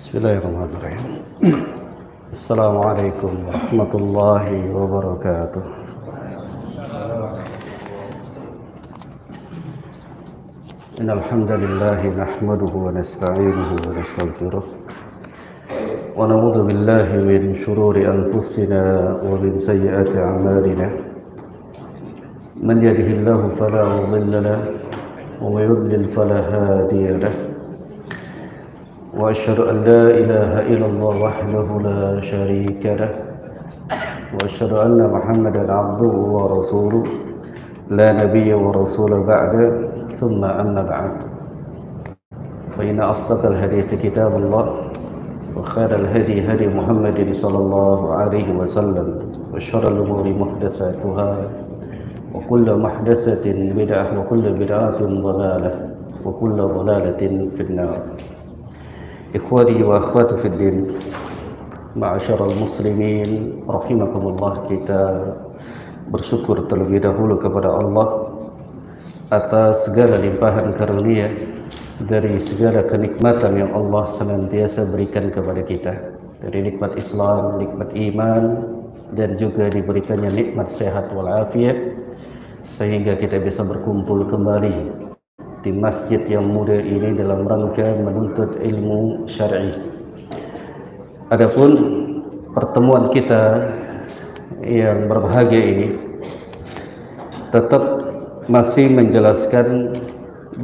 Bismillahirrahmanirrahim. Assalamualaikum warahmatullahi wabarakatuh. Innal hamdalillah nahmaduhu wa nasta'inuhu wa nastaghfiruh wa na'udzu billahi min shururi anfusina wa min sayyiati a'malina. Man yahdihillahu fala mudilla lahu wa man yudlil fala hadiya lahu. وأشهد أن لا إله إلا الله وحده لا شريك له وأشهد أن محمدا عبده ورسوله لا نبي ورسول بعده ثم أما بعد فإن أصدق الحديث كتاب الله وخير الهدي هدي محمد صلى الله عليه وسلم وشر الأمور محدثاتها وكل محدثة بدعة وكل بدعة ضلالة وكل ضلالة في النار. Ikhwani wa akhwati fid din, ma'asyiral muslimin rahimakumullah, kita bersyukur terlebih dahulu kepada Allah atas segala limpahan karunia dari segala kenikmatan yang Allah senantiasa berikan kepada kita, dari nikmat Islam, nikmat iman, dan juga diberikannya nikmat sehat walafiat sehingga kita bisa berkumpul kembali di masjid yang mulia ini dalam rangka menuntut ilmu syar'i. Adapun pertemuan kita yang berbahagia ini tetap masih menjelaskan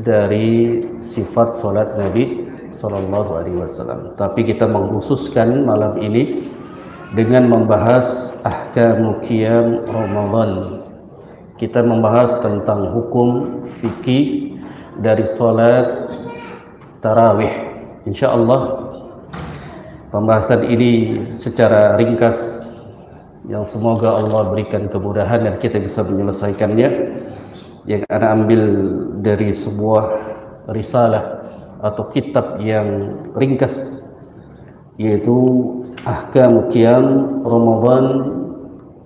dari sifat salat Nabi sallallahu alaihi wasallam, tapi kita mengkhususkan malam ini dengan membahas ahkamu qiyam Ramadan. Kita membahas tentang hukum fikih dari salat tarawih. Insyaallah pembahasan ini secara ringkas yang semoga Allah berikan kemudahan dan kita bisa menyelesaikannya, yang ana ambil dari sebuah risalah atau kitab yang ringkas, yaitu Ahkam Qiyam Ramadan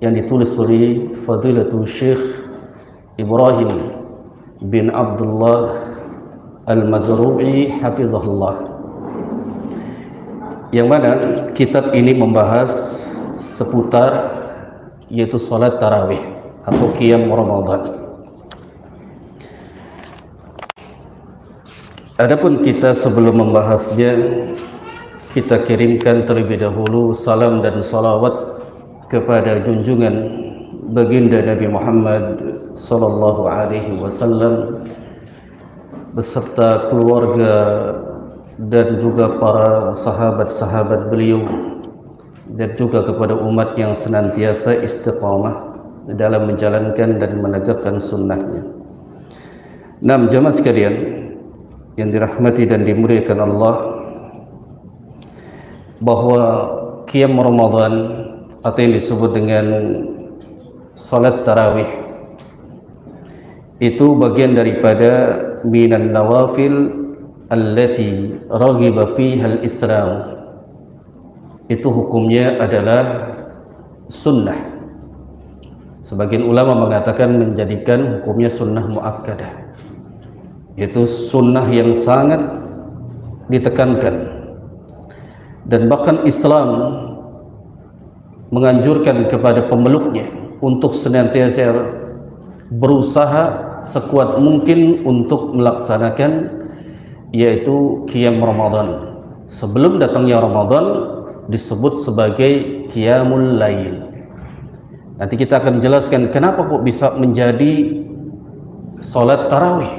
yang ditulis oleh Fadilatul Syekh Ibrahim bin Abdullah Al-Mazru'i hafizahullah, yang mana kitab ini membahas seputar yaitu salat tarawih atau qiyam Ramadan. Adapun kita sebelum membahasnya, kita kirimkan terlebih dahulu salam dan salawat kepada junjungan baginda Nabi Muhammad sallallahu alaihi wasallam beserta keluarga dan juga para sahabat-sahabat beliau, dan juga kepada umat yang senantiasa istiqamah dalam menjalankan dan menegakkan sunnahnya. Naam, jemaah sekalian yang dirahmati dan dimuliakan Allah, bahwa qiyam Ramadan atau yang disebut dengan salat tarawih itu bagian daripada minan nawafil allati raghiba fiha al-Islam. Itu hukumnya adalah sunnah. Sebagian ulama mengatakan menjadikan hukumnya sunnah muakkadah, yaitu sunnah yang sangat ditekankan, dan bahkan Islam menganjurkan kepada pemeluknya untuk senantiasa berusaha sekuat mungkin untuk melaksanakan yaitu qiyam Ramadan. Sebelum datangnya Ramadan disebut sebagai qiyamul lail. Nanti kita akan jelaskan kenapa kok bisa menjadi salat tarawih.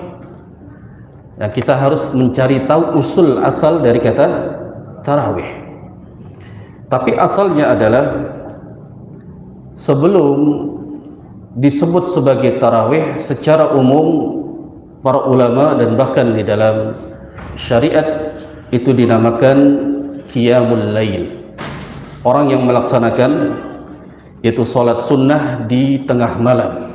Dan kita harus mencari tahu usul asal dari kata tarawih. Tapi asalnya adalah sebelum disebut sebagai tarawih secara umum, para ulama dan bahkan di dalam syariat itu dinamakan qiyamul lail. Orang yang melaksanakan yaitu salat sunnah di tengah malam.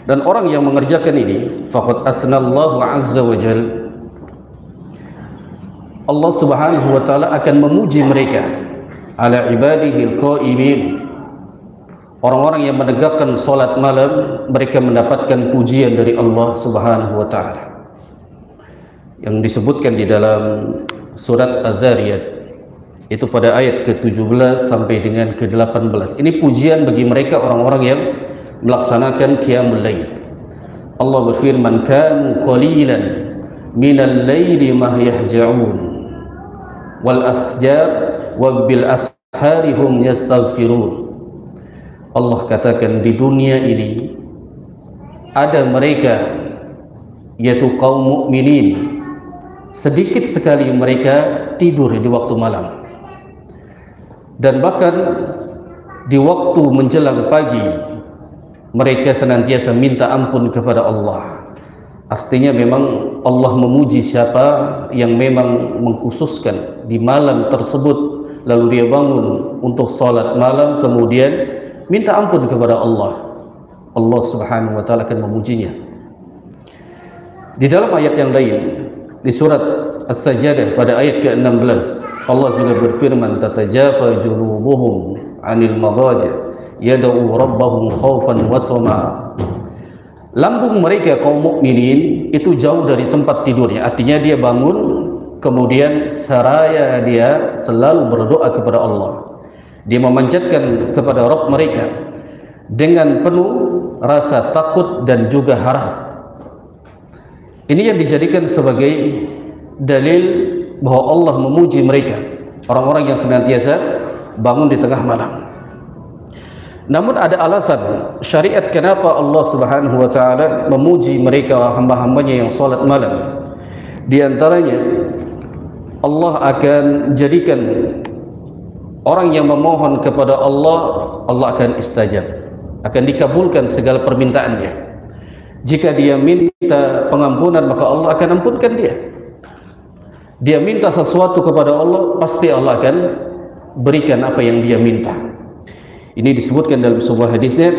Dan orang yang mengerjakan ini faqad asnallahu azza wa jalla, Allah subhanahu wa ta'ala akan memuji mereka ala ibadihi al-qa'imin. Orang-orang yang menegakkan salat malam, mereka mendapatkan pujian dari Allah subhanahu wa ta'ala, yang disebutkan di dalam surat Az-Zariyat, itu pada ayat ke-17 sampai dengan ke-18. Ini pujian bagi mereka orang-orang yang melaksanakan qiyamul lail. Allah berfirman, kanu qalilan minal laili ma yahja'un wal asjar wa bil ashari hum yastaghfirun. Allah katakan di dunia ini ada mereka, yaitu kaum mukminin, sedikit sekali mereka tidur di waktu malam, dan bahkan di waktu menjelang pagi mereka senantiasa minta ampun kepada Allah. Artinya memang Allah memuji siapa yang memang mengkhususkan di malam tersebut, lalu dia bangun untuk salat malam kemudian minta ampun kepada Allah. Allah Subhanahu wa taala akan memujinya. Di dalam ayat yang lain di surat As-Sajdah pada ayat ke-16, Allah juga berfirman, tatajafa junubuhum 'anil madaji' yad'u rabbahum khaufan wa tama'a. Lambung mereka kaum mukminin itu jauh dari tempat tidurnya, artinya dia bangun kemudian seraya dia selalu berdoa kepada Allah. Dia memanjatkan kepada Rabb mereka dengan penuh rasa takut dan juga harap. Ini yang dijadikan sebagai dalil bahwa Allah memuji mereka, orang-orang yang senantiasa bangun di tengah malam. Namun ada alasan syariat kenapa Allah Subhanahu wa taala memuji mereka hamba-hambanya yang salat malam. Di antaranya Allah akan jadikan orang yang memohon kepada Allah, Allah akan istajab, akan dikabulkan segala permintaannya. Jika dia minta pengampunan, maka Allah akan ampunkan dia. Dia minta sesuatu kepada Allah, pasti Allah akan berikan apa yang dia minta. Ini disebutkan dalam sebuah hadisnya,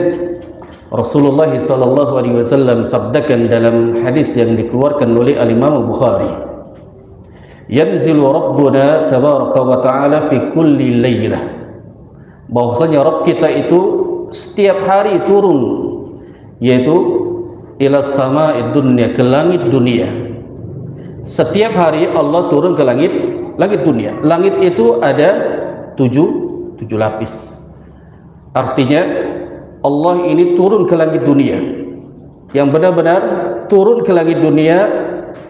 Rasulullah SAW sabdakan dalam hadis yang dikeluarkan oleh Al-Imam Bukhari, yanzilu Rabbuna tabaraka wa ta'ala fi kulli laylah, bahwasanya Rabb kita itu setiap hari turun, yaitu ila sama'id dunya, ke langit dunia. Setiap hari Allah turun ke langit dunia. Langit itu ada tujuh lapis. Artinya Allah ini turun ke langit dunia, yang benar-benar turun ke langit dunia,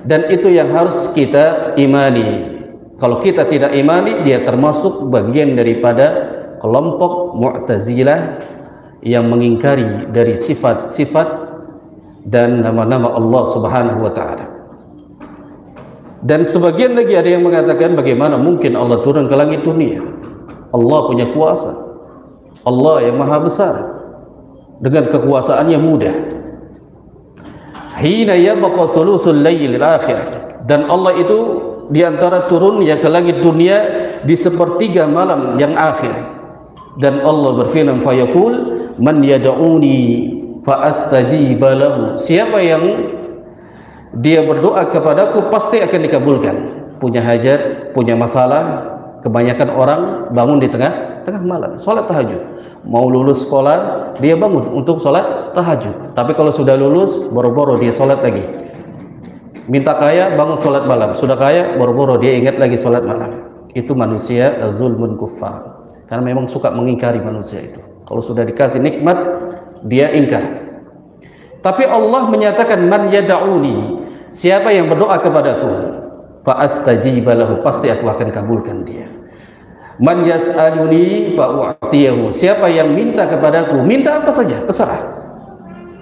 dan itu yang harus kita imani. Kalau kita tidak imani, dia termasuk bagian daripada kelompok Mu'tazilah yang mengingkari dari sifat-sifat dan nama-nama Allah Subhanahu wa taala. Dan sebagian lagi ada yang mengatakan, bagaimana mungkin Allah turun ke langit dunia? Allah punya kuasa, Allah yang maha besar, dengan kekuasaannya mudah. Hina yabqa thulusul lailil akhir, dan Allah itu diantara turunnya ke langit dunia di sepertiga malam yang akhir. Dan Allah berfirman, fayaqul man yad'uni fa astajiba lahu, siapa yang dia berdoa kepadaku pasti akan dikabulkan. Punya hajat, punya masalah, kebanyakan orang bangun di tengah malam salat tahajud. Mau lulus sekolah, dia bangun untuk salat tahajud. Tapi kalau sudah lulus, boro-boro dia salat lagi. Minta kaya, bangun salat malam. Sudah kaya, boro-boro dia ingat lagi salat malam. Itu manusia zulmun kuffar, karena memang suka mengingkari manusia itu. Kalau sudah dikasih nikmat, dia ingkar. Tapi Allah menyatakan, man yad'uni, siapa yang berdoa kepadaku, fa astajiba lahu, pasti aku akan kabulkan dia. Man yas'aluni fa u'tiyahu, siapa yang minta kepadaku, minta apa saja, terserah,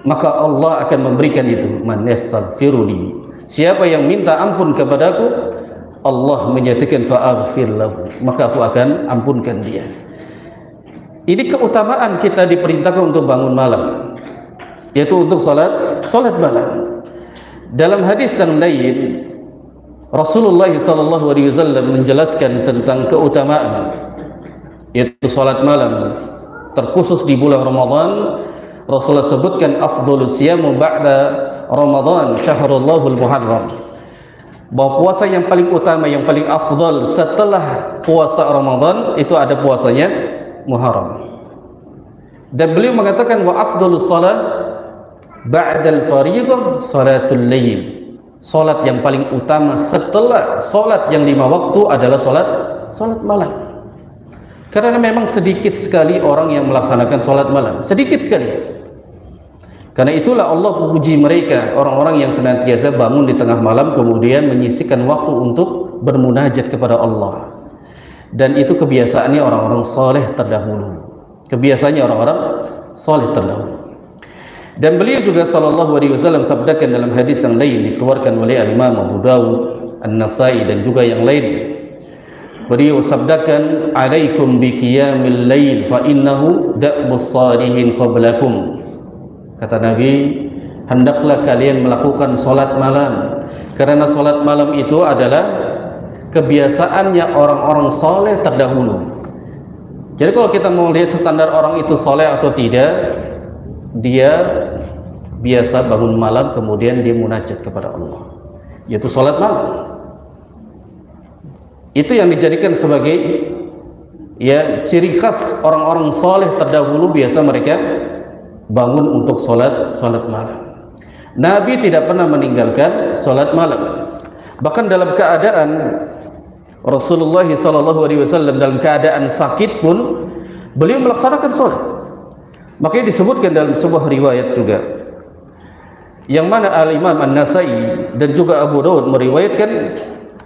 maka Allah akan memberikan itu. Man yastaghfiruni, siapa yang minta ampun kepadaku, Allah menyatakan fa aghfir lahu, maka aku akan ampunkan dia. Ini keutamaan kita diperintahkan untuk bangun malam, yaitu untuk salat malam. Dalam hadis yang lain, Rasulullah SAW menjelaskan tentang keutamaan, yaitu salat malam, terkhusus di bulan Ramadan. Rasulullah sebutkan, afdhalus siyamu ba'da Ramadan syahrullahul muharram, bahwa puasa yang paling utama, yang paling afdal setelah puasa Ramadan itu ada puasanya Muharram. Dan beliau mengatakan, wa afdhalus salat ba'dal fariidah salatul lail, Salat yang paling utama setelah salat yang 5 waktu adalah salat malam. Karena memang sedikit sekali orang yang melaksanakan salat malam, sedikit sekali. Karena itulah Allah memuji mereka, orang-orang yang senantiasa bangun di tengah malam kemudian menyisihkan waktu untuk bermunajat kepada Allah. Dan itu kebiasaannya orang-orang saleh terdahulu. Kebiasaannya orang-orang saleh terdahulu. Dan beliau juga sallallahu alaihi wasallam sabdakan dalam hadis yang lain dikeluarkan oleh Imam Abu Dawud, An-Nasai dan juga yang lain. Beliau sabdakan, "Alaikum bi qiyamil lail fa innahu da'bus salihin qablakum." Kata Nabi, hendaklah kalian melakukan salat malam, karena salat malam itu adalah kebiasaannya orang-orang saleh terdahulu. Jadi kalau kita mau lihat standar orang itu saleh atau tidak, dia biasa bangun malam kemudian dia munajat kepada Allah, yaitu salat malam. Itu yang dijadikan sebagai ya ciri khas orang-orang saleh terdahulu, biasa mereka bangun untuk salat malam. Nabi tidak pernah meninggalkan salat malam. Bahkan dalam keadaan Rasulullah SAW dalam keadaan sakit pun beliau melaksanakan salat. Makanya disebutkan dalam sebuah riwayat juga, yang mana Al-Imam An-Nasai dan juga Abu Dawud meriwayatkan,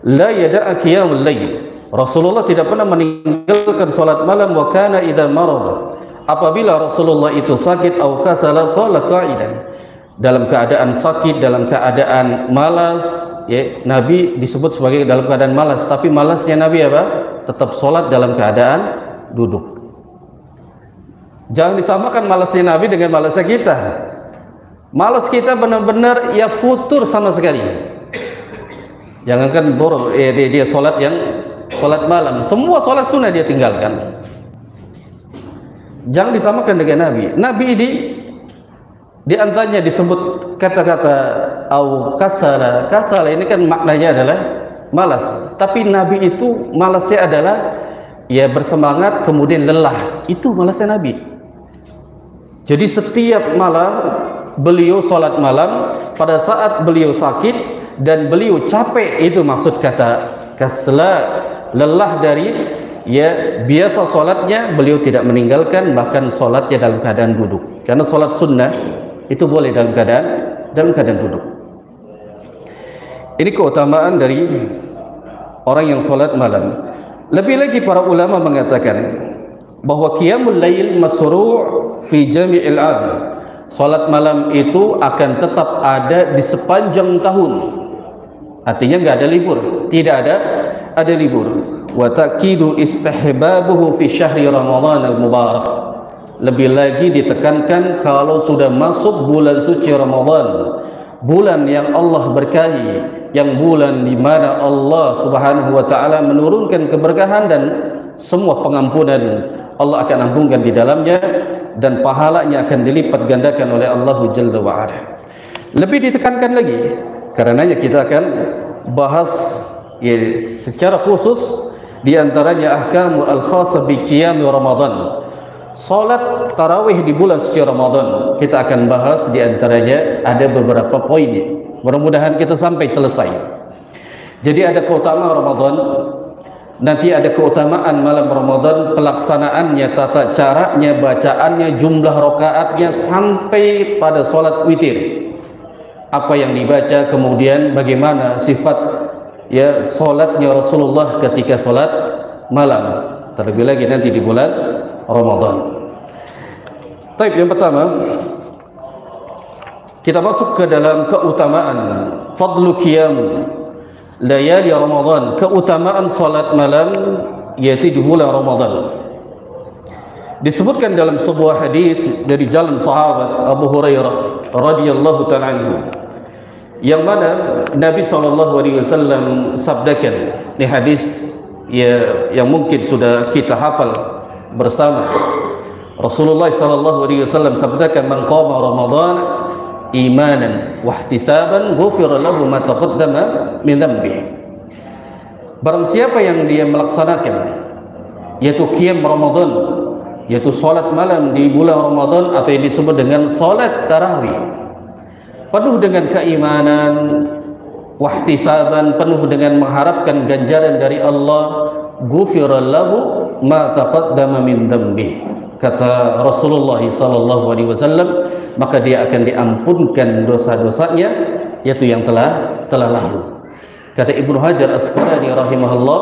la yada'a qiyamul lail. Rasulullah tidak pernah meninggalkan salat malam. Wa kana idza marada, apabila Rasulullah itu sakit, au kasala shalat qa'idan, dalam keadaan sakit, dalam keadaan malas, ya, Nabi disebut sebagai dalam keadaan malas, tapi malasnya Nabi apa? Tetap salat dalam keadaan duduk. Jangan disamakan malasnya Nabi dengan malasnya kita. Malas kita benar-benar ya futur sama sekali. Jangankan dia salat yang salat malam, semua salat sunnah dia tinggalkan. Jangan disamakan dengan Nabi. Nabi ini di antaranya disebut kata-kata au kasala. Kasala ini kan maknanya adalah malas, tapi Nabi itu malasnya adalah ya bersemangat kemudian lelah. Itu malasnya Nabi. Jadi setiap malam beliau salat malam. Pada saat beliau sakit dan beliau capek, itu maksud kata kasla, lelah dari ya biasa salatnya, beliau tidak meninggalkan, bahkan salatnya dalam keadaan duduk. Karena salat sunnah itu boleh dalam keadaan duduk. Ini keutamaan dari orang yang salat malam. Lebih lagi para ulama mengatakan bahwa qiyamul lail masru' fi jami'il 'am. Salat malam itu akan tetap ada di sepanjang tahun. Artinya enggak ada libur, tidak ada libur. Wa ta'kidu istihbabuhu fi syahri Ramadan al-mubarak. Lebih lagi ditekankan kalau sudah masuk bulan suci Ramadan, bulan yang Allah berkahi, yang bulan di mana Allah Subhanahu wa taala menurunkan keberkahan dan semua pengampunan Allah akan ampunkan di dalamnya, dan pahalanya akan dilipat gandakan oleh Allah Jalla wa Ala. Lebih ditekankan lagi, karenanya kita akan bahas ya, secara khusus di antaranya ahkamu al-khassa bi qiyam Ramadan. Salat tarawih di bulan suci Ramadan kita akan bahas, di antaranya ada beberapa poin. Mudah-mudahan kita sampai selesai. Jadi ada keutamaan Ramadan, nanti ada keutamaan malam Ramadan, pelaksanaannya, tata caranya, bacaannya, jumlah rakaatnya sampai pada salat witir. Apa yang dibaca, kemudian bagaimana sifat ya salatnya Rasulullah ketika salat malam. Terlebih lagi nanti di bulan Ramadan. Baik, yang pertama kita masuk ke dalam keutamaan fadlu qiyam layali Ramadan, keutamaan salat malam yaitu di bulan Ramadan. Disebutkan dalam sebuah hadis dari jalan sahabat Abu Hurairah radhiyallahu ta'ala anhu, yang mana Nabi SAW sabdakan, ini hadis ya, yang mungkin sudah kita hafal bersama. Rasulullah SAW sabdakan, man qama Ramadan imanan wa ihtisaban ghufira lahu ma taqaddama min dhanbihi. Barang siapa yang dia melaksanakan yaitu qiyam Ramadan, yaitu salat malam di bulan Ramadan, atau yang disebut dengan salat tarawih, penuh dengan keimanan, wahtisaban, penuh dengan mengharapkan ganjaran dari Allah, ghufira lahu ma taqaddama min dhanbi, kata Rasulullah sallallahu alaihi wasallam, maka dia akan diampunkan dosa-dosanya yaitu yang telah lalu. Kata Ibnu Hajar Asqalani rahimahullah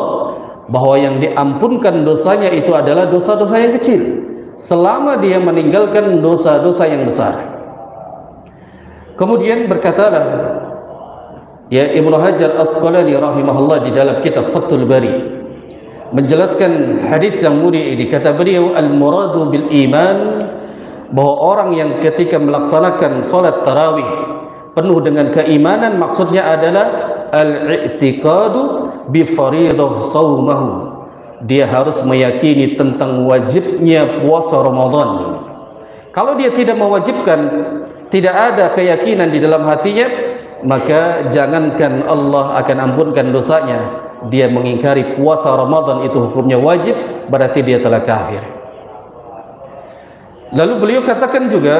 bahwa yang diampunkan dosanya itu adalah dosa-dosa yang kecil selama dia meninggalkan dosa-dosa yang besar. Kemudian berkatalah ya Ibnu Hajar Asqalani rahimahullah di dalam kitab Fathul Bari menjelaskan hadis yang mulia ini, kata beliau, al-muradu bil iman, bahwa orang yang ketika melaksanakan salat tarawih penuh dengan keimanan, maksudnya adalah al-i'tiqadu bi fariidhah shaumahu, dia harus meyakini tentang wajibnya puasa Ramadan. Kalau dia tidak mewajibkan, tidak ada keyakinan di dalam hatinya, maka jangankan Allah akan ampunkan dosanya, dia mengingkari puasa Ramadan itu hukumnya wajib, berarti dia telah kafir. Lalu beliau katakan juga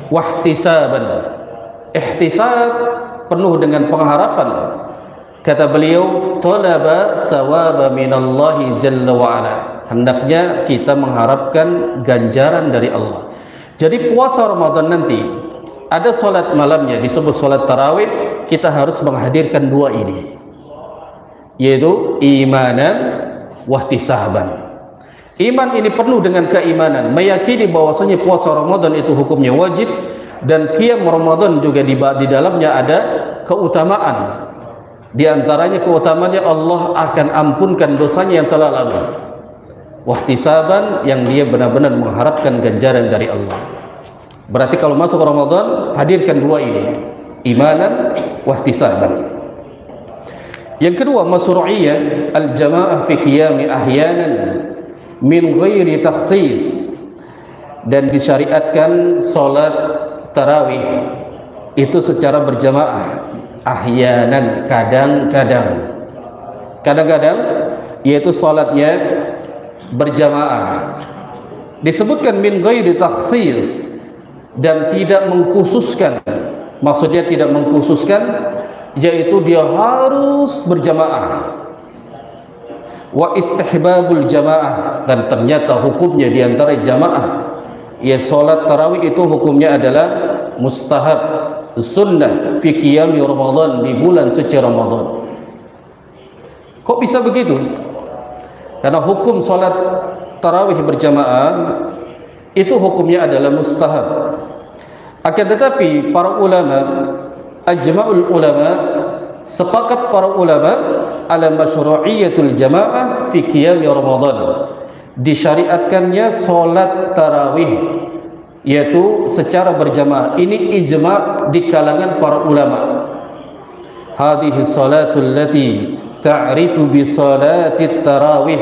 wahtisaban, ihtisab, penuh dengan pengharapan. Kata beliau, talaba sawaba minallahi jalla wa ala, hendaknya kita mengharapkan ganjaran dari Allah. Jadi puasa Ramadan nanti ada solat malamnya disebut solat tarawih, kita harus menghadirkan dua ini, yaitu imanan wahtisaban. Iman ini penuh dengan keimanan, meyakini bahwasanya puasa Ramadan itu hukumnya wajib, dan qiyam Ramadan juga di dalamnya ada keutamaan. Di antaranya keutamaannya Allah akan ampunkan dosanya yang telah lalu. Wahtisaban, yang dia benar-benar mengharapkan ganjaran dari Allah. Berarti kalau masuk Ramadan, hadirkan dua ini, imanan wahtisaban. Yang kedua, masyru'iyyah al-jamaah fi qiyami ahyanan min ghairi takhsis, dan disyariatkan salat tarawih itu secara berjamaah, ahyanan, kadang-kadang, yaitu salatnya berjamaah. Disebutkan min ghairi takhsis, dan tidak mengkhususkan, maksudnya tidak mengkhususkan, yaitu dia harus berjamaah. Wa istihbabul jamaah, dan ternyata hukumnya diantara jamaah, ya salat tarawih itu hukumnya adalah mustahab, sunnah fi qiyami Ramadan, di bulan suci Ramadan. Kok bisa begitu? Karena hukum salat tarawih berjamaah itu hukumnya adalah mustahab. Akan tetapi para ulama, ajma'ul ulama, sepakat para ulama ala masyru'iyyatul jamaah fi qiyam Ramadan, disyariatkannya salat tarawih yaitu secara berjamaah. Ini ijma' di kalangan para ulama. Hadhihi salatul lati ta'rifu bi salatit tarawih,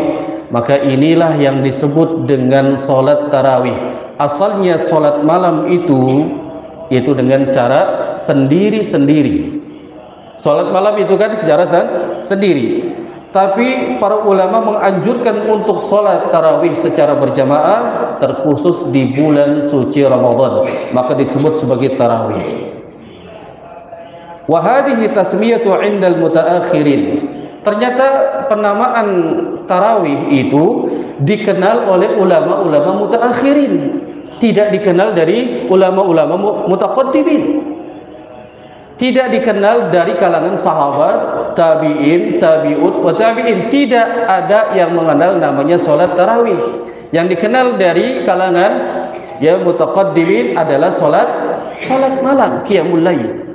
maka inilah yang disebut dengan salat tarawih. Asalnya salat malam itu dengan cara sendiri-sendiri. Salat malam itu kan secara sendiri. Tapi para ulama menganjurkan untuk salat tarawih secara berjamaah, terkhusus di bulan suci Ramadan, maka disebut sebagai tarawih. Wa hadhihi tasmiyatu 'indal mutaakhirin. Ternyata penamaan tarawih itu dikenal oleh ulama-ulama mutaakhirin, tidak dikenal dari ulama-ulama mutaqaddimin, tidak dikenal dari kalangan sahabat, tabi'in, tabi'ut wa tabi'in. Tidak ada yang mengenal namanya salat tarawih. Yang dikenal dari kalangan ya mutaqaddimin adalah salat malam, qiyamul lail.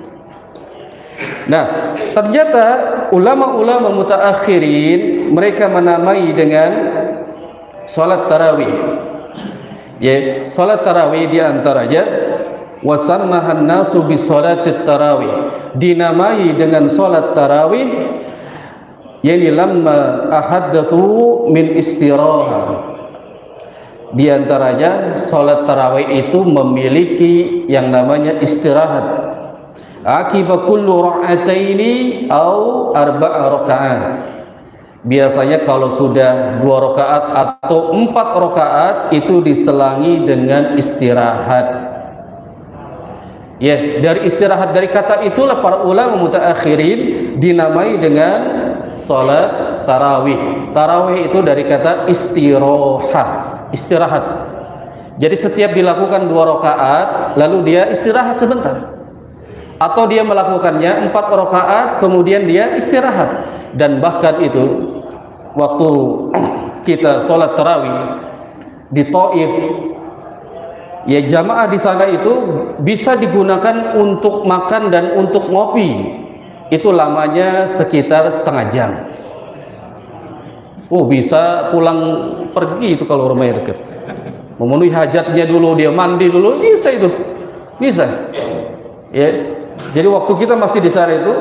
Nah, ternyata ulama-ulama mutaakhirin mereka menamai dengan salat tarawih. Ya, salat tarawih di antaranya wasammahan nasu bi salatit tarawih, dinamai dengan salat tarawih yani lamma ahaddatsu min istiraha. Di antaranya salat tarawih itu memiliki yang namanya istirahat. Akiba kullu ra'ataini au arba'a rakaat. Biasanya kalau sudah 2 rakaat atau 4 rakaat itu diselangi dengan istirahat. Ya, dari istirahat, dari kata itulah para ulama mutaakhirin dinamai dengan salat tarawih. Tarawih itu dari kata istirahat. Jadi setiap dilakukan 2 rakaat lalu dia istirahat sebentar, atau dia melakukannya 4 rakaat kemudian dia istirahat. Dan bahkan itu waktu kita sholat tarawih di Taif, ya jamaah di sana itu bisa digunakan untuk makan dan untuk ngopi. Itu lamanya sekitar setengah jam. Oh, bisa pulang pergi itu kalau rumahnya dekat. Memenuhi hajatnya dulu, dia mandi dulu, bisa itu. Bisa. Ya. Jadi waktu kita masih di sana itu,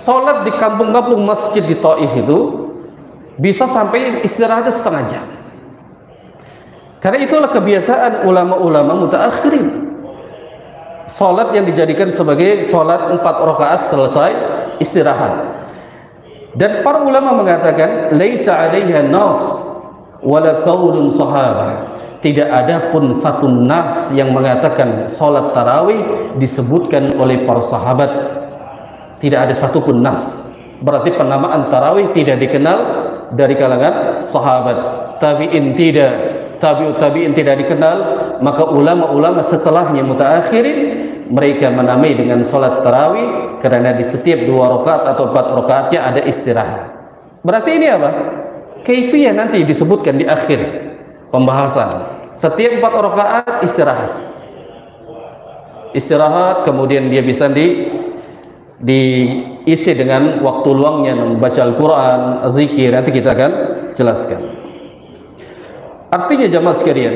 sholat di kampung-kampung masjid di Taif itu bisa sampai istirahatnya setengah jam. Karena itulah kebiasaan ulama-ulama mutaakhirin. Salat yang dijadikan sebagai salat 4 rakaat selesai istirahat. Dan para ulama mengatakan laisa 'alaiha nas wala qaulun sahabah. Tidak ada pun satu nas yang mengatakan salat tarawih disebutkan oleh para sahabat. Tidak ada satupun nas. Berarti penamaan tarawih tidak dikenal dari kalangan sahabat. Tabi'in tidak, tabi'ut tabi'in tidak dikenal, maka ulama-ulama setelahnya mutaakhirin mereka menamai dengan salat tarawih karena di setiap 2 rakaat atau 4 rakaatnya ada istirahat. Berarti ini apa? Kaifiyah nanti disebutkan di akhir pembahasan. Setiap 4 rakaat istirahat. Istirahat kemudian dia bisa diisi dengan waktu luangnya membaca Al-Quran, zikir. Nanti kita akan jelaskan. Artinya jamaah sekalian,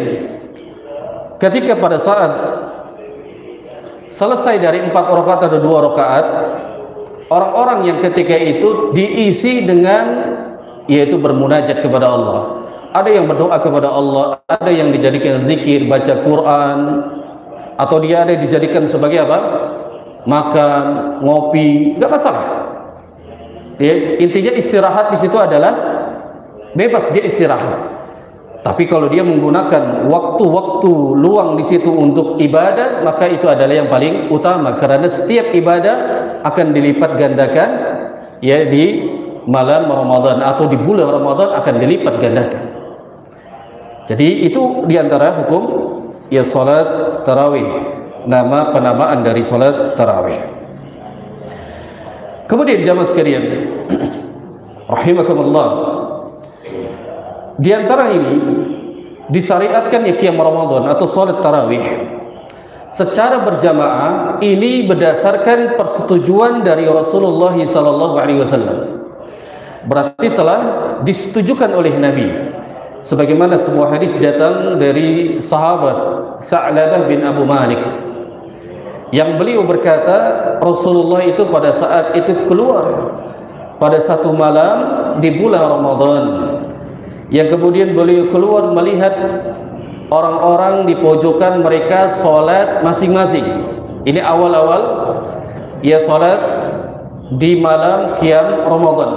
ketika pada saat selesai dari 4 rakaat atau 2 rakaat, orang-orang yang ketika itu diisi dengan yaitu bermunajat kepada Allah. Ada yang berdoa kepada Allah, ada yang dijadikan zikir, baca Quran, atau dia ada yang dijadikan sebagai apa? Makan, ngopi, enggak masalah. Ya, intinya istirahat di situ adalah bebas, dia istirahat. Tapi kalau dia menggunakan waktu-waktu luang di situ untuk ibadah, maka itu adalah yang paling utama, karena setiap ibadah akan dilipat gandakan ya di malam Ramadan atau di bulan Ramadan akan dilipat gandakan. Jadi itu diantara hukum ya salat tarawih, nama penamaan dari salat tarawih. Kemudian jamaah sekalian rahimakumullah, di antara ini disyariatkan ya qiyam Ramadan atau salat tarawih secara berjamaah. Ini berdasarkan persetujuan dari Rasulullah sallallahu alaihi wasallam. Berarti telah disetujukan oleh Nabi. Sebagaimana sebuah hadis datang dari sahabat Sa'labah bin Abu Malik, yang beliau berkata Rasulullah itu pada saat itu keluar pada satu malam di bulan Ramadan, yang kemudian beliau keluar melihat orang-orang di pojokan mereka sholat masing-masing. Ini awal-awal ya sholat di malam qiyam Ramadan.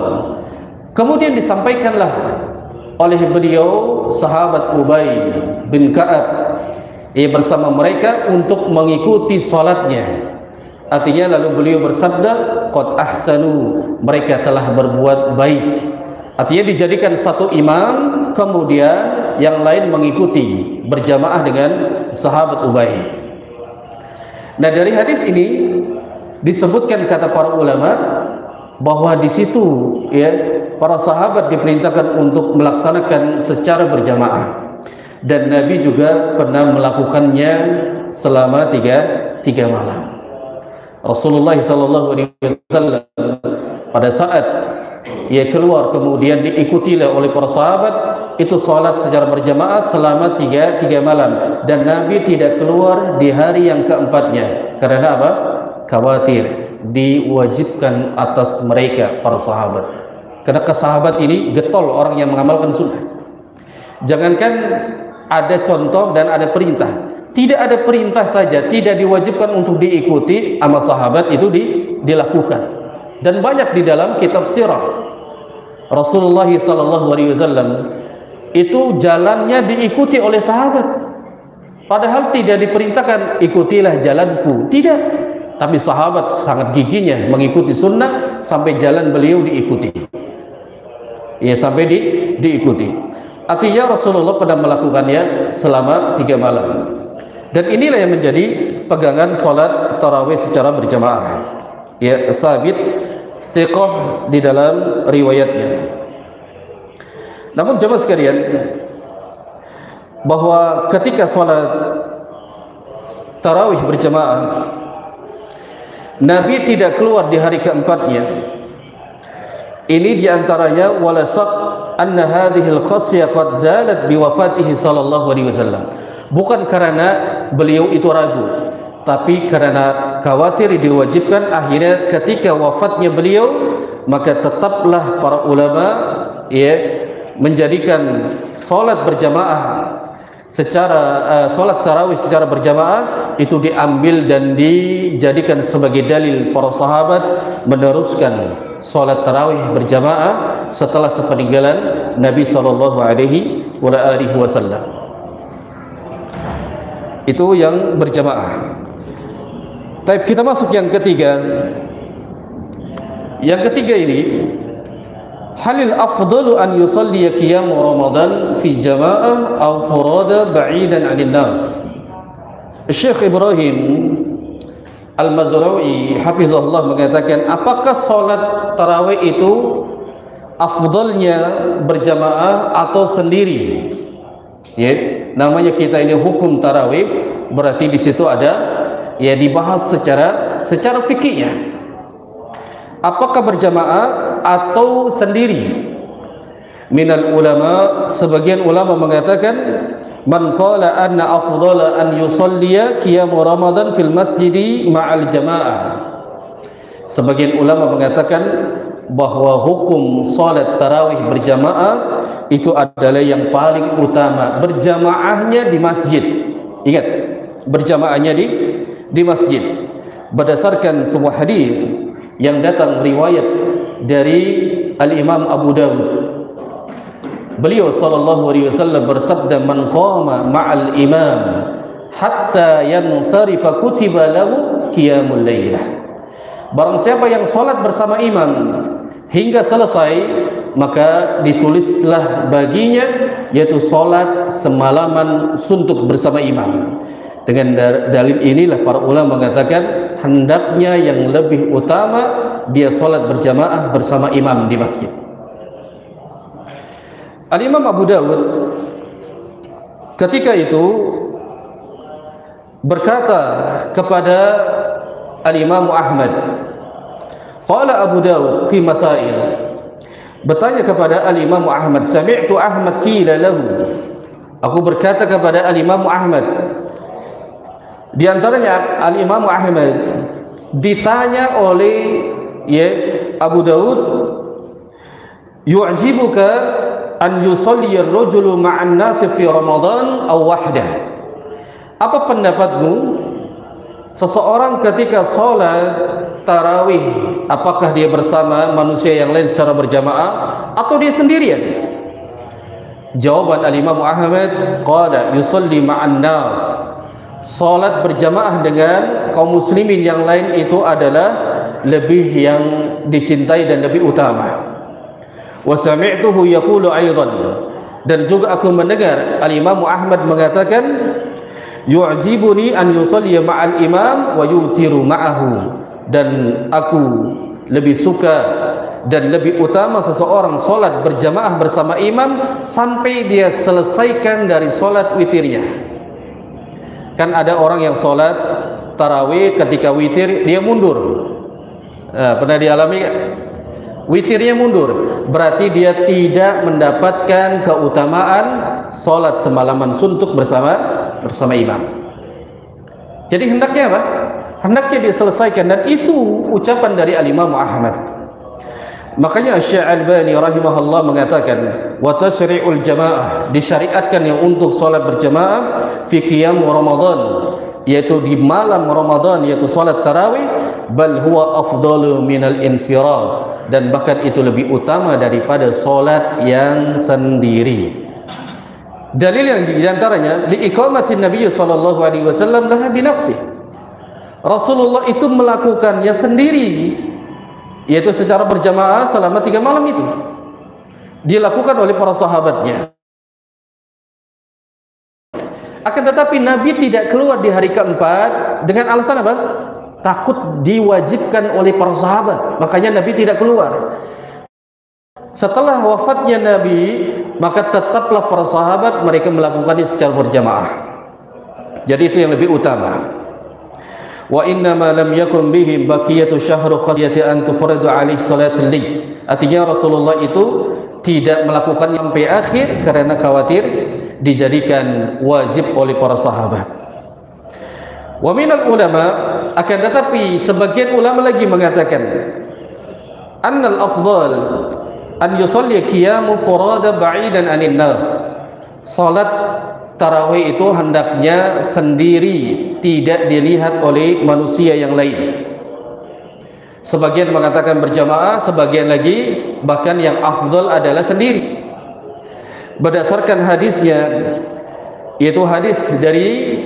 Kemudian disampaikanlah oleh beliau sahabat Ubay bin Ka'ab bersama mereka untuk mengikuti sholatnya. Artinya lalu beliau bersabda qad ahsanu, mereka telah berbuat baik. Artinya dijadikan satu imam, kemudian yang lain mengikuti berjamaah dengan sahabat Ubay. Nah, dari hadis ini disebutkan kata para ulama bahwa di situ ya para sahabat diperintahkan untuk melaksanakan secara berjamaah, dan Nabi juga pernah melakukannya selama tiga malam. Rasulullah SAW pada saat ia keluar kemudian diikutilah oleh para sahabat, itu salat secara berjamaah selama tiga malam, dan Nabi tidak keluar di hari yang keempatnya. Karena apa? Khawatir diwajibkan atas mereka para sahabat. Karena kesahabat ini getol orang yang mengamalkan sunnah. Jangankan ada contoh dan ada perintah, tidak ada perintah saja tidak diwajibkan untuk diikuti, amal sahabat itu dilakukan. Dan banyak di dalam kitab sirah Rasulullah SAW itu jalannya diikuti oleh sahabat. Padahal tidak diperintahkan ikutilah jalanku, tidak. Tapi sahabat sangat giginya mengikuti sunnah sampai jalan beliau diikuti. Ya, sampai diikuti. Artinya Rasulullah pernah melakukannya selama 3 malam. Dan inilah yang menjadi pegangan salat tarawih secara berjamaah. Ya, sabit thiqah di dalam riwayatnya. Namun jemaah sekalian, bahwa ketika salat tarawih berjamaah, Nabi tidak keluar di hari keempatnya. Ini diantaranya walasaq anna hadhihi al-khasyah qad zalat biwafatihi sallallahu alaihi wasallam. Bukan karena beliau itu ragu, tapi karena khawatir diwajibkan. Akhirnya ketika wafatnya beliau, maka tetaplah para ulama menjadikan salat berjamaah salat tarawih secara berjamaah itu diambil dan dijadikan sebagai dalil para sahabat meneruskan salat tarawih berjamaah setelah sepeninggalan Nabi sallallahu alaihi wasallam. Itu yang berjamaah. Tapi kita masuk yang ketiga. Yang ketiga ini, halil afdalu an yusalli qiyam Ramadan fi jamaah aw furada ba'idan 'anil nas. Syekh Ibrahim Al-Mazrawi hafizahullah mengatakan, apakah salat tarawih itu afdalnya berjamaah atau sendiri? Ya, namanya kita ini hukum tarawih, berarti di situ ada dibahas secara fikihnya. Apakah berjamaah atau sendiri? Minal ulama, sebagian ulama mengatakan, man qala anna afdala an yusalliya qiyam Ramadan fil masjidi ma'al jamaah. Sebagian ulama mengatakan bahwa hukum salat tarawih berjamaah itu adalah yang paling utama, berjamaahnya di masjid. Ingat, berjamaahnya di masjid berdasarkan sebuah hadis yang datang riwayat dari Al-Imam Abu Dawud. Beliau sallallahu alaihi wasallam bersabda, man qama ma'al imam hatta yansarifa kutiba lahu qiyamul lailah. Barang siapa yang salat bersama imam hingga selesai, maka ditulislah baginya yaitu salat semalaman suntuk bersama imam. Dengan dalil inilah para ulama mengatakan hendaknya yang lebih utama dia salat berjamaah bersama imam di masjid. Al-Imam Abu Dawud ketika itu berkata kepada Al-Imam Ahmad, qala Abu Dawud fi masail, bertanya kepada Al-Imam Ahmad, sami'tu Ahmad qila lahu, aku berkata kepada Al-Imam Ahmad. Di antaranya Al-Imam Ahmad ditanya oleh Abu Dawud, yu'jibuka an yusalli ar-rajulu ma'an nas fi Ramadan aw wahdah? Apa pendapatmu seseorang ketika salat tarawih, apakah dia bersama manusia yang lain secara berjamaah atau dia sendirian? Jawaban Al-Imam Ahmad, qala yusalli ma'an nas. Salat berjamaah dengan kaum muslimin yang lain itu adalah lebih yang dicintai dan lebih utama. Wa sami'tuhu yaqulu aidan, dan juga aku mendengar Al-Imam Ahmad mengatakan, yu'jibuni an yusalli ma'al imam wa yutiru ma'ahu, dan aku lebih suka dan lebih utama seseorang salat berjamaah bersama imam sampai dia selesaikan dari salat witirnya. Kan ada orang yang sholat tarawih ketika witir dia mundur. Pernah dialami? Witirnya mundur, berarti dia tidak mendapatkan keutamaan sholat semalaman suntuk bersama imam. Jadi hendaknya apa? Hendaknya diselesaikan, dan itu ucapan dari Al-Imam Ahmad. Makanya Syekh Al-Albani rahimahullah mengatakan, wa tasyri'ul jamaah, disyariatkan yang untuk salat berjamaah fi qiyam Ramadan, yaitu di malam Ramadan, yaitu salat tarawih, bal huwa afdalu minal infirad, dan bahkan itu lebih utama daripada salat yang sendiri. Dalil yang diantaranya liiqamatin Nabi sallallahu alaihi wasallam laha binafsi. Rasulullah itu melakukannya sendiri, yaitu secara berjamaah selama 3 malam itu dilakukan oleh para sahabatnya. Akan tetapi Nabi tidak keluar di hari keempat dengan alasan apa? Takut diwajibkan oleh para sahabat, makanya Nabi tidak keluar. Setelah wafatnya Nabi, maka tetaplah para sahabat mereka melakukannya secara berjamaah. Jadi itu yang lebih utama. Wa inna ma lam yakun bihim baqiyatu syahru khasiyati an tufradu alaihi salatul layl. Artinya Rasulullah itu tidak melakukan sampai akhir karena khawatir dijadikan wajib oleh para sahabat. Wa minal ulama, akan tetapi sebagian ulama lagi mengatakan annal afdal an yusalli qiyamu furada ba'idan anin nas. Salat tarawih itu hendaknya sendiri, tidak dilihat oleh manusia yang lain. Sebagian mengatakan berjamaah, sebagian lagi bahkan yang afdal adalah sendiri. Berdasarkan hadisnya, yaitu hadis dari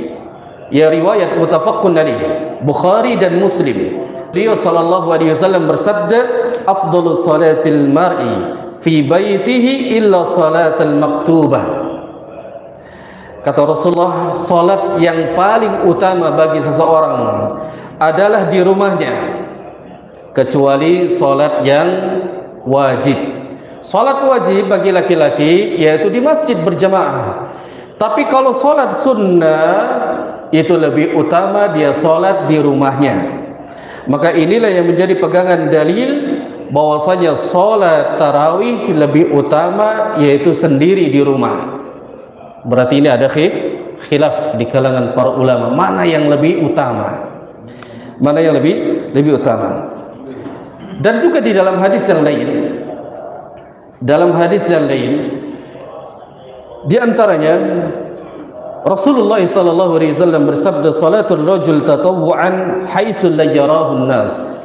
riwayat muttafaqun alaih Bukhari dan Muslim. Beliau sallallahu alaihi wasallam bersabda, afdhalus salatil mar'i fi baitihi illa salatal maktubah. Kata Rasulullah, salat yang paling utama bagi seseorang adalah di rumahnya, kecuali salat yang wajib. Salat wajib bagi laki-laki yaitu di masjid berjamaah. Tapi kalau salat sunnah itu lebih utama dia salat di rumahnya. Maka inilah yang menjadi pegangan dalil bahwasanya salat tarawih lebih utama yaitu sendiri di rumah. Berarti ini ada khilaf di kalangan para ulama, mana yang lebih utama, mana yang lebih utama. Dan juga di dalam hadis yang lain, di antaranya Rasulullah sallallahu alaihi wasallam bersabda, salatul rajul tatawwu'an haitsu la yarahu an-nas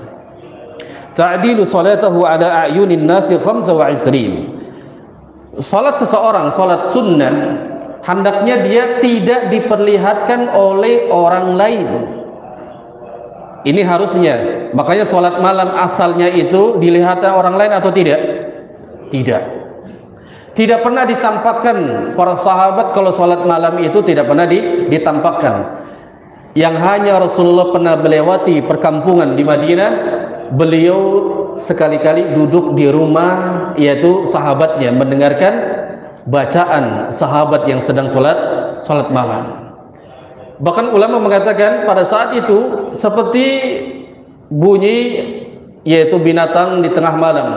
ta'dilu salatahu ala a'yunin nasi 25. Salat seseorang, salat sunnah, hendaknya dia tidak diperlihatkan oleh orang lain. Ini harusnya. Makanya salat malam asalnya itu dilihat orang lain atau tidak? Tidak pernah ditampakkan para sahabat kalau salat malam itu tidak pernah ditampakkan. Yang hanya Rasulullah pernah melewati perkampungan di Madinah, beliau sekali-kali duduk di rumah yaitu sahabatnya mendengarkan bacaan sahabat yang sedang salat malam. Bahkan ulama mengatakan pada saat itu seperti bunyi yaitu binatang di tengah malam.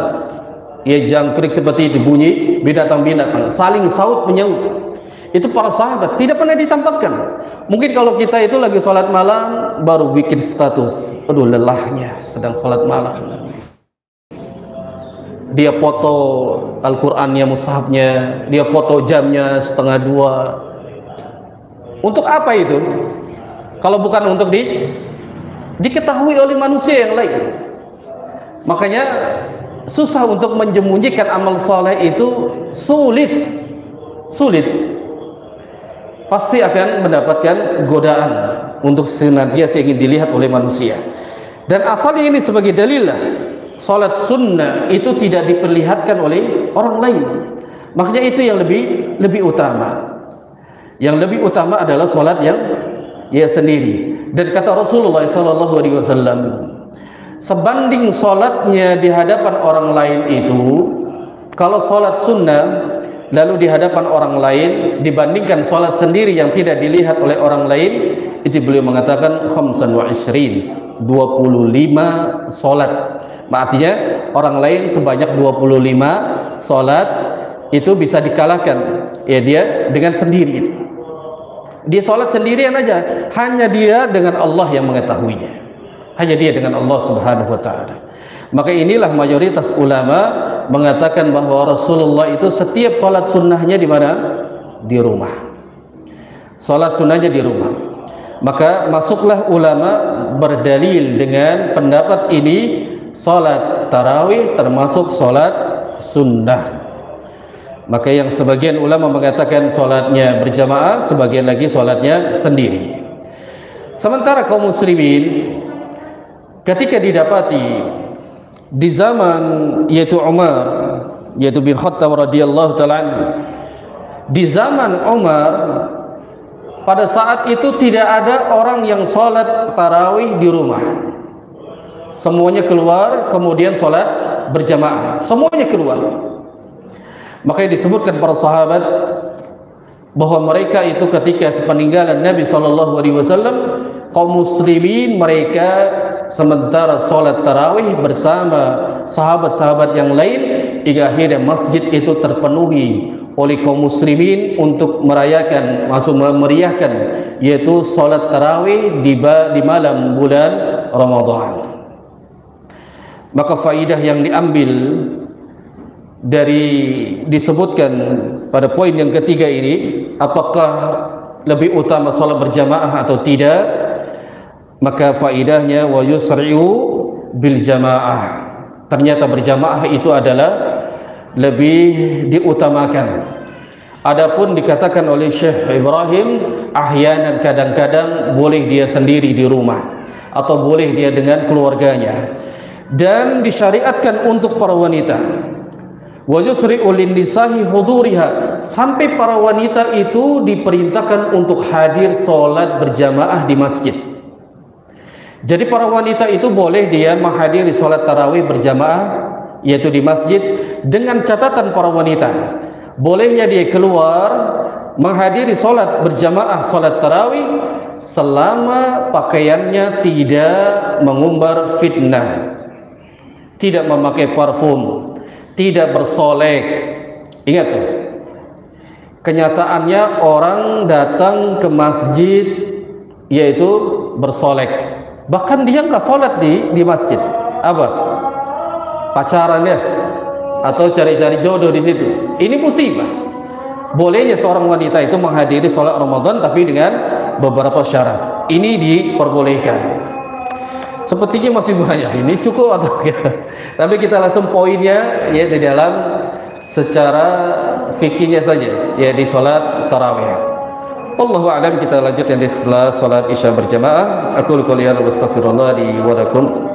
Ya, jangkrik seperti itu bunyi binatang-binatang saling saut menyaut. Itu para sahabat tidak pernah ditampakkan. Mungkin kalau kita itu lagi sholat malam baru bikin status, aduh lelahnya sedang sholat malam. Dia foto Al-Qur'annya, mushafnya, dia foto jamnya 1:30. Untuk apa itu? Kalau bukan untuk diketahui oleh manusia yang lain. Makanya susah untuk menyembunyikan amal saleh itu sulit. Pasti akan mendapatkan godaan untuk senantiasa ingin dilihat oleh manusia. Dan asalnya ini sebagai dalil lah, salat sunnah itu tidak diperlihatkan oleh orang lain. Makanya itu yang lebih utama. Yang lebih utama adalah salat yang sendiri. Dan kata Rasulullah SAW, sebanding sholatnya di hadapan orang lain itu, kalau sholat sunnah lalu di hadapan orang lain dibandingkan sholat sendiri yang tidak dilihat oleh orang lain, itu beliau mengatakan 25 sholat. Artinya orang lain sebanyak 25 sholat itu bisa dikalahkan ya dia dengan sendiri. Dia sholat sendirian aja, hanya dia dengan Allah yang mengetahuinya, hanya dia dengan Allah Subhanahu wa ta'ala. Maka inilah mayoritas ulama mengatakan bahwa Rasulullah itu setiap salat sunnahnya di mana? Di rumah. Salat sunnahnya di rumah. Maka masuklah ulama berdalil dengan pendapat ini, salat tarawih termasuk salat sunnah. Maka yang sebagian ulama mengatakan solatnya berjamaah, sebagian lagi solatnya sendiri. Sementara kaum muslimin ketika didapati di zaman yaitu Umar, yaitu bin Khattab radhiyallahu taala anhu, di zaman Umar pada saat itu tidak ada orang yang sholat tarawih di rumah. Semuanya keluar, kemudian sholat berjamaah. Semuanya keluar. Makanya disebutkan para sahabat bahwa mereka itu ketika sepeninggalan Nabi SAW, kaum muslimin mereka sementara sholat tarawih bersama sahabat-sahabat yang lain, hingga akhirnya masjid itu terpenuhi oleh kaum muslimin untuk merayakan, memeriahkan yaitu salat tarawih di malam bulan Ramadan. Maka faidah yang diambil dari disebutkan pada poin yang ketiga ini, apakah lebih utama salat berjamaah atau tidak, maka faidahnya wa yusri'u bil jamaah. Ternyata berjamaah itu adalah lebih diutamakan. Adapun dikatakan oleh Syekh Ibrahim, ahyanan kadang-kadang boleh dia sendiri di rumah atau boleh dia dengan keluarganya, dan disyariatkan untuk para wanita. Wa yusri'u lin nisa'i huduriha, sampai para wanita itu diperintahkan untuk hadir salat berjamaah di masjid. Jadi para wanita itu boleh dia menghadiri salat tarawih berjamaah yaitu di masjid, dengan catatan para wanita bolehnya dia keluar menghadiri solat berjamaah solat tarawih selama pakaiannya tidak mengumbar fitnah, tidak memakai parfum, tidak bersolek. Ingat tuh, kenyataannya orang datang ke masjid yaitu bersolek, bahkan dia nggak sholat di masjid. Apa? Pacaran ya, atau cari-cari jodoh di situ. Ini musibah. Bolehnya seorang wanita itu menghadiri sholat Ramadan tapi dengan beberapa syarat. Ini diperbolehkan. Sepertinya masih banyak. Ini cukup atau tapi kita langsung poinnya ya di dalam secara fikihnya saja ya di sholat tarawih. Wallahu a'lam. Kita lanjutkan di setelah sholat isya berjamaah. Aku qouli wa astaghfirullah li wa lakum.